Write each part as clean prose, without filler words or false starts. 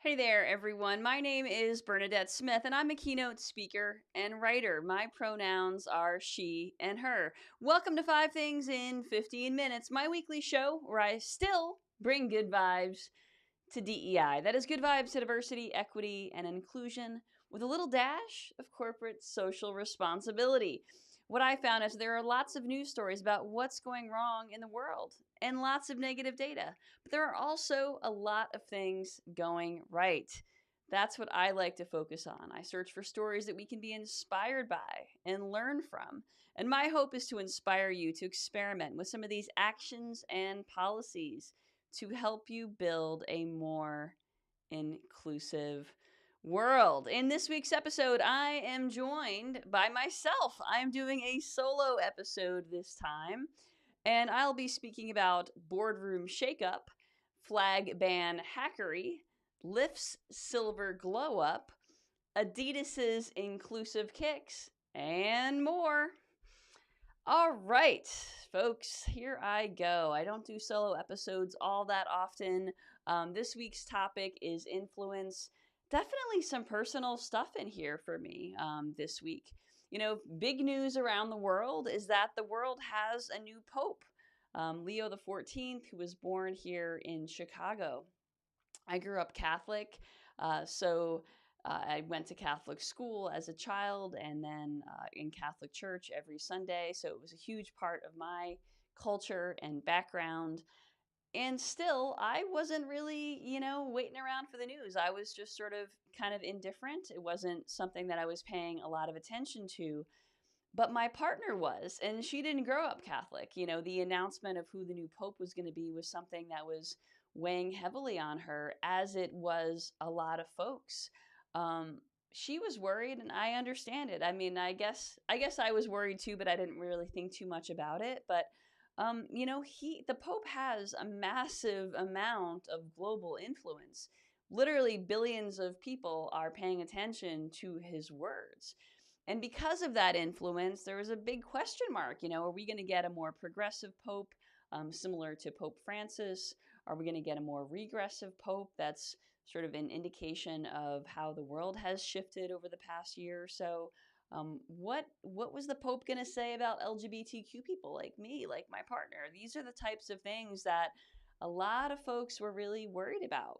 Hey there, everyone. My name is Bernadette Smith, and I'm a keynote speaker and writer. My pronouns are she and her. Welcome to 5 Things in 15 Minutes, my weekly show where I still bring good vibes to DEI. That is good vibes to diversity, equity, and inclusion with a little dash of corporate social responsibility. What I found is there are lots of news stories about what's going wrong in the world and lots of negative data, but there are also a lot of things going right. That's what I like to focus on. I search for stories that we can be inspired by and learn from. And my hope is to inspire you to experiment with some of these actions and policies to help you build a more inclusive world. In this week's episode, I am joined by myself. I'm doing a solo episode this time, and I'll be speaking about boardroom shakeup, flag ban hackery, Lyft's silver glow up, Adidas's inclusive kicks, and more. All right, folks, here I go. I don't do solo episodes all that often. This week's topic is influence. Definitely some personal stuff in here for me this week. Big news around the world is that the world has a new pope, Leo the 14th, who was born here in Chicago. I grew up Catholic, so I went to Catholic school as a child and then in Catholic church every Sunday. So it was a huge part of my culture and background. And still, I wasn't really, waiting around for the news. I was just sort of kind of indifferent. It wasn't something that I was paying a lot of attention to. But my partner was, and she didn't grow up Catholic. The announcement of who the new pope was going to be was something that was weighing heavily on her, as it was a lot of folks. She was worried, and I understand it. I mean, I guess I was worried too, but I didn't really think too much about it. But the Pope has a massive amount of global influence. Literally, billions of people are paying attention to his words. And because of that influence, there was a big question mark. Are we going to get a more progressive pope, similar to Pope Francis? Are we going to get a more regressive pope? That's sort of an indication of how the world has shifted over the past year or so. What was the Pope going to say about LGBTQ people like me, like my partner? These are the types of things that a lot of folks were really worried about.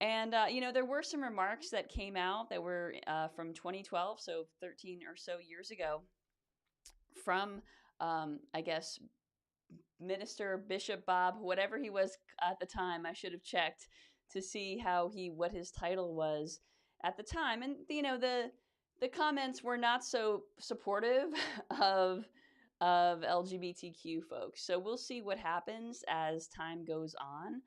And, there were some remarks that came out that were from 2012, so 13 or so years ago, from, I guess, Minister Bishop Bob, whatever he was at the time. I should have checked to see what his title was at the time. And, the comments were not so supportive of LGBTQ folks. So we'll see what happens as time goes on.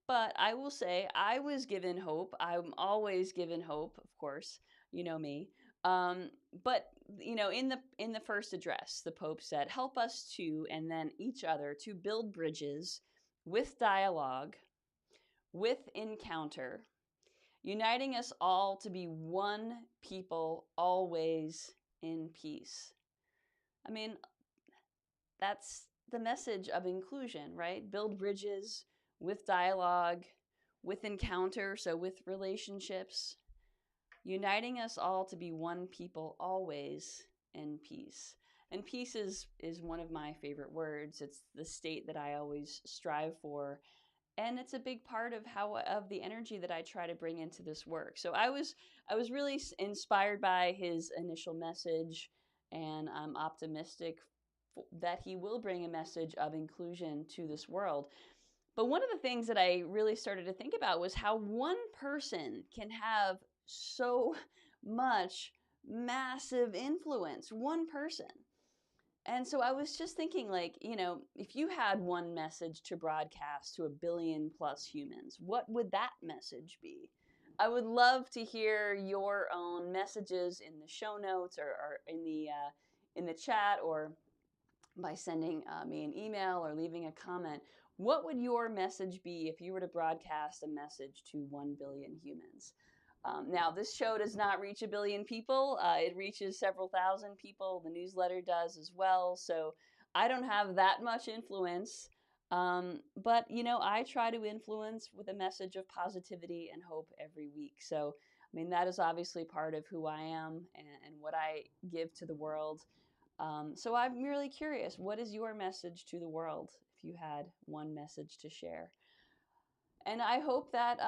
But I will say I was given hope. I'm always given hope, of course. You know me. But in the first address, the Pope said, "Help us to, and then each other, to build bridges with dialogue, with encounter, uniting us all to be one people, always in peace." I mean, that's the message of inclusion, right? Build bridges with dialogue, with encounter, so with relationships, uniting us all to be one people always in peace. And peace is one of my favorite words. It's the state that I always strive for. And it's a big part of the energy that I try to bring into this work. So I was really inspired by his initial message, and I'm optimistic that he will bring a message of inclusion to this world. But one of the things that I really started to think about was how one person can have so much massive influence. One person. And so I was just thinking, like, if you had one message to broadcast to a billion plus humans, what would that message be? I would love to hear your own messages in the show notes, or in the chat, or by sending me an email or leaving a comment. What would your message be if you were to broadcast a message to 1 billion humans? Now, this show does not reach a billion people. It reaches several thousand people. The newsletter does as well. So I don't have that much influence. But, I try to influence with a message of positivity and hope every week. So, I mean, that is obviously part of who I am and what I give to the world. So I'm really curious, what is your message to the world if you had one message to share? And I hope that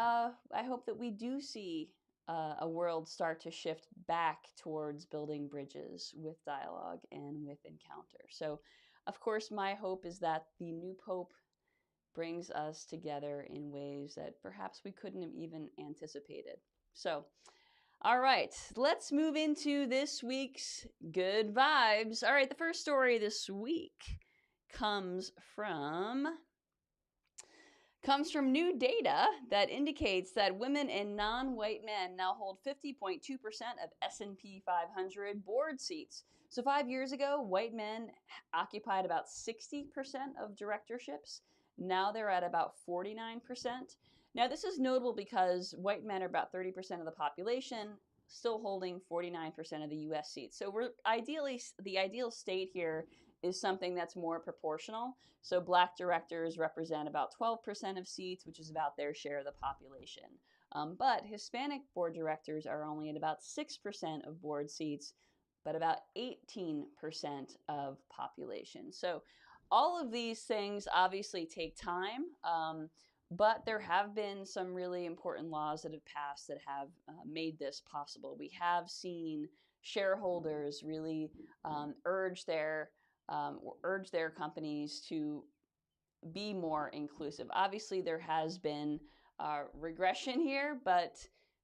we do see a world start to shift back towards building bridges with dialogue and with encounter. So, of course, my hope is that the new pope brings us together in ways that perhaps we couldn't have even anticipated. So, all right, let's move into this week's good vibes. All right, the first story this week comes from new data that indicates that women and non-white men now hold 50.2% of S&P 500 board seats. So 5 years ago, white men occupied about 60% of directorships. Now they're at about 49%. Now this is notable because white men are about 30% of the population, still holding 49% of the US seats. So the ideal state here is something that's more proportional. So black directors represent about 12% of seats, which is about their share of the population. But Hispanic board directors are only at about 6% of board seats, but about 18% of population. So all of these things obviously take time, but there have been some really important laws that have passed that have made this possible. We have seen shareholders really urge their companies to be more inclusive. Obviously, there has been regression here, but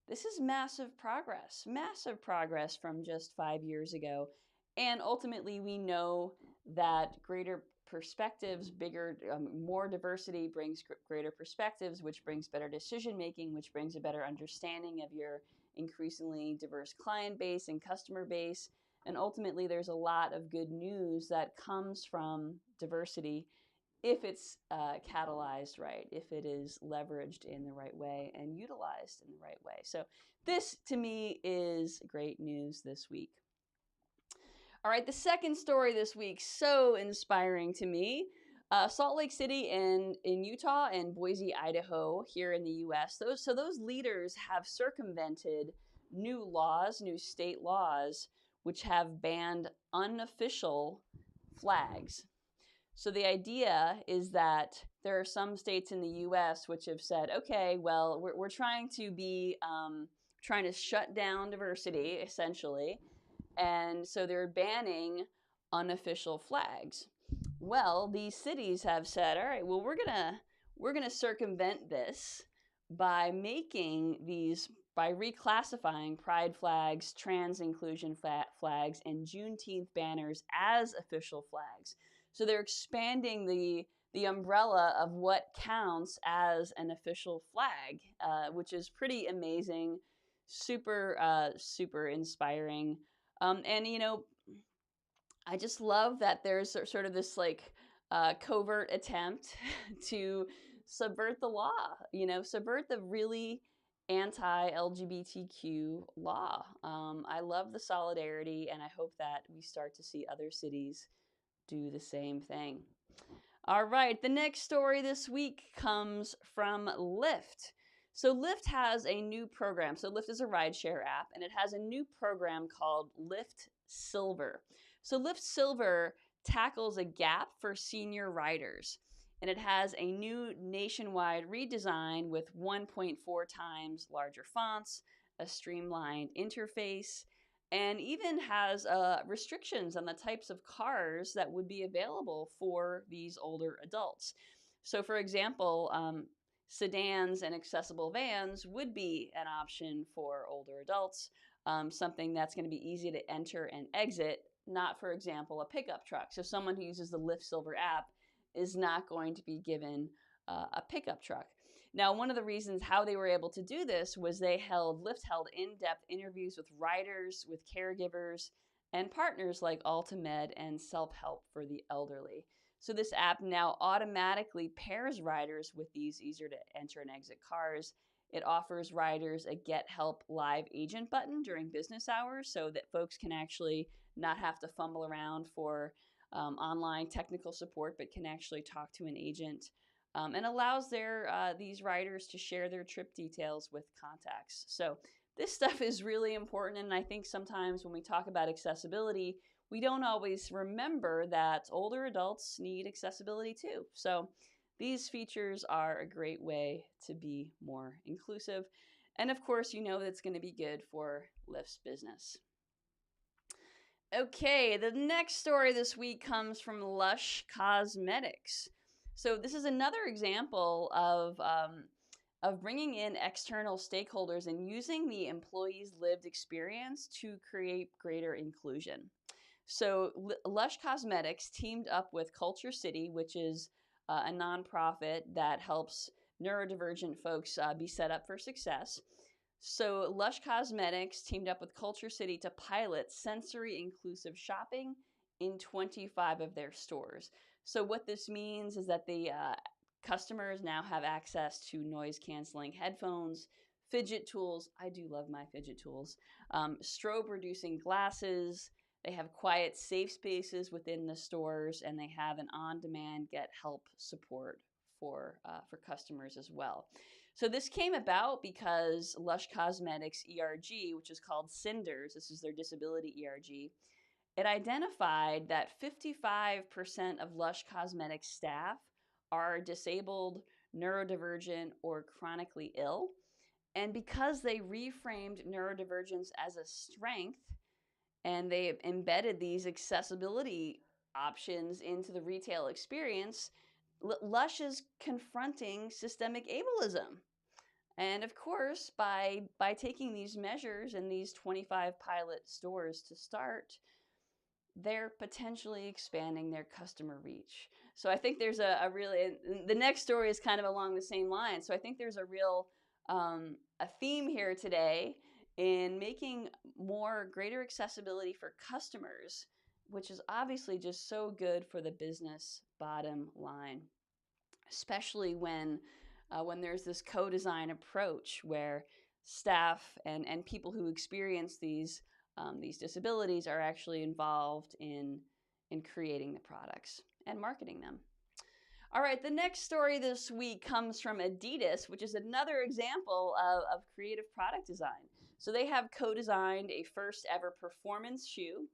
this is massive progress from just 5 years ago. And ultimately, we know that greater perspectives, more diversity brings greater perspectives, which brings better decision making, which brings a better understanding of your increasingly diverse client base and customer base. And ultimately, there's a lot of good news that comes from diversity if it's catalyzed right, if it is leveraged in the right way and utilized in the right way. So this, to me, is great news this week. All right, the second story this week, so inspiring to me. Salt Lake City in Utah and Boise, Idaho, here in the U.S. Those leaders have circumvented new state laws, which have banned unofficial flags. So the idea is that there are some states in the U.S. which have said, okay, well, we're trying to shut down diversity, essentially. And so they're banning unofficial flags. Well, these cities have said, all right, well, we're gonna circumvent this by reclassifying pride flags, trans inclusion flags, and Juneteenth banners as official flags. So they're expanding the umbrella of what counts as an official flag, which is pretty amazing, super inspiring. And I just love that there's sort of this covert attempt to subvert the law, subvert the really anti-LGBTQ law. I love the solidarity, and I hope that we start to see other cities do the same thing. All right, the next story this week comes from Lyft. So Lyft has a new program. So Lyft is a rideshare app, and it has a new program called Lyft Silver. So Lyft Silver tackles a gap for senior riders, and it has a new nationwide redesign with 1.4 times larger fonts, a streamlined interface, and even has restrictions on the types of cars that would be available for these older adults. So, for example, sedans and accessible vans would be an option for older adults, something that's going to be easy to enter and exit, not, for example, a pickup truck. So someone who uses the Lyft Silver app is not going to be given a pickup truck. Now, one of the reasons how they were able to do this was Lyft held in-depth interviews with riders, with caregivers, and partners like Altamed and Self-Help for the Elderly. So this app now automatically pairs riders with these easier to enter and exit cars. It offers riders a Get Help Live Agent button during business hours so that folks can actually not have to fumble around for online technical support, but can actually talk to an agent, and allows these riders to share their trip details with contacts. So this stuff is really important, and I think sometimes when we talk about accessibility, we don't always remember that older adults need accessibility too. So these features are a great way to be more inclusive. And of course, you know that's going to be good for Lyft's business. Okay, the next story this week comes from Lush Cosmetics. So this is another example of bringing in external stakeholders and using the employees' lived experience to create greater inclusion. So Lush Cosmetics teamed up with Culture City, which is a nonprofit that helps neurodivergent folks be set up for success. So Lush Cosmetics teamed up with Culture City to pilot sensory inclusive shopping in 25 of their stores. So what this means is that the customers now have access to noise canceling headphones, fidget tools. I do love my fidget tools. Strobe reducing glasses. They have quiet, safe spaces within the stores, and they have an on-demand get help support for customers as well. So this came about because Lush Cosmetics ERG, which is called Cinders, this is their disability ERG, it identified that 55% of Lush Cosmetics staff are disabled, neurodivergent, or chronically ill. And because they reframed neurodivergence as a strength and they embedded these accessibility options into the retail experience, Lush is confronting systemic ableism. And of course, by taking these measures in these 25 pilot stores to start, they're potentially expanding their customer reach. So I think there's a really, the next story is kind of along the same line. So I think there's a real a theme here today in making more greater accessibility for customers, which is obviously just so good for the business bottom line, especially when there's this co-design approach where staff and people who experience these disabilities are actually involved in creating the products and marketing them. All right, the next story this week comes from Adidas, which is another example of creative product design. So they have co-designed a first ever performance shoe,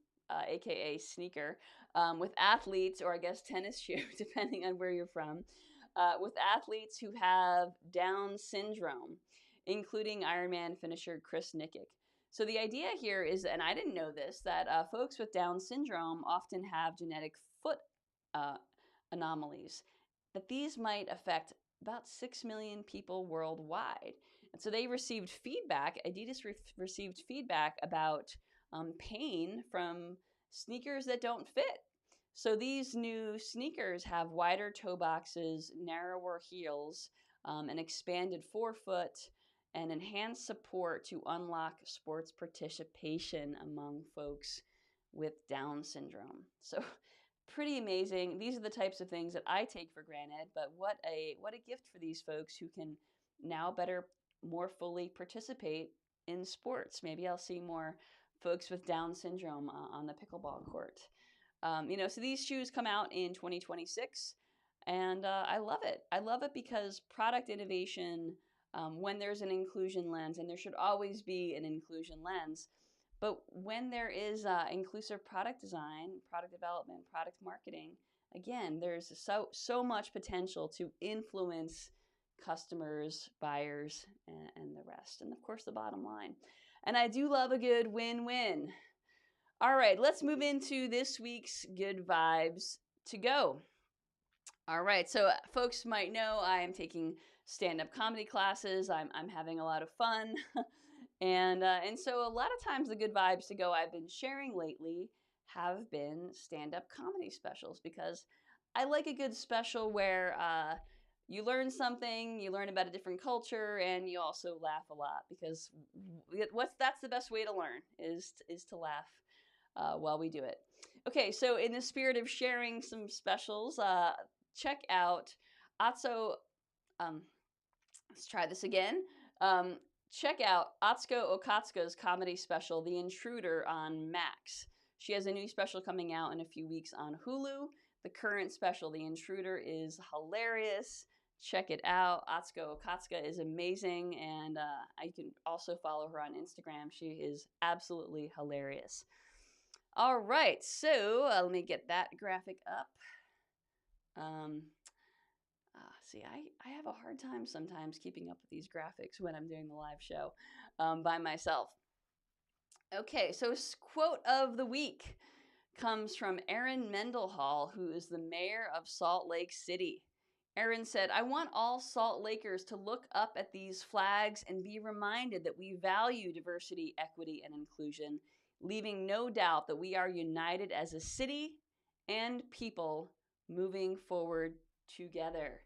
aka sneaker, with athletes, or I guess tennis shoe, depending on where you're from, with athletes who have Down syndrome, including Ironman finisher Chris Nikic. So the idea here is, and I didn't know this, that folks with Down syndrome often have genetic foot anomalies, that these might affect about 6 million people worldwide. And so they received feedback, Adidas received feedback about pain from sneakers that don't fit. So these new sneakers have wider toe boxes, narrower heels, an expanded forefoot, and enhanced support to unlock sports participation among folks with Down syndrome. So pretty amazing. These are the types of things that I take for granted, but what a gift for these folks who can now more fully participate in sports. Maybe I'll see more folks with Down syndrome on the pickleball court. So these shoes come out in 2026, and I love it. I love it because product innovation, when there's an inclusion lens, and there should always be an inclusion lens, but when there is inclusive product design, product development, product marketing, again, there's so much potential to influence customers, buyers, and the rest. And of course, the bottom line. And I do love a good win-win. All right, let's move into this week's Good Vibes to Go. All right, so folks might know I am taking stand-up comedy classes. I'm having a lot of fun. And so a lot of times the Good Vibes to Go I've been sharing lately have been stand-up comedy specials, because I like a good special where you learn something, you learn about a different culture, and you also laugh a lot, because that's the best way to learn is to laugh while we do it. Okay, so in the spirit of sharing some specials, check out Atsuko. Let's try this again. Check out Atsuko Okatsuka's comedy special, The Intruder, on Max. She has a new special coming out in a few weeks on Hulu. The current special, The Intruder, is hilarious. Check it out. Atsuko Okatsuka is amazing, and I can also follow her on Instagram. She is absolutely hilarious. All right, so let me get that graphic up. See, I have a hard time sometimes keeping up with these graphics when I'm doing the live show by myself. Okay, so quote of the week comes from Erin Mendenhall, who is the mayor of Salt Lake City. Erin said, "I want all Salt Lakers to look up at these flags and be reminded that we value diversity, equity, and inclusion, leaving no doubt that we are united as a city and people moving forward together."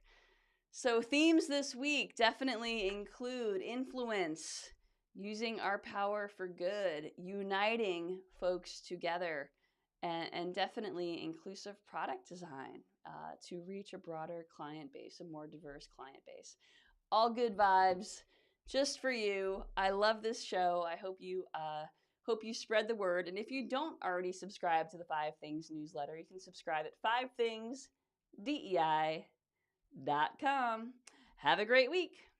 So, themes this week definitely include influence, using our power for good, uniting folks together, and definitely inclusive product design to reach a broader client base, a more diverse client base. All good vibes, just for you. I love this show. I hope you spread the word. And if you don't already subscribe to the 5 Things newsletter, you can subscribe at 5thingsdei.com. Have a great week.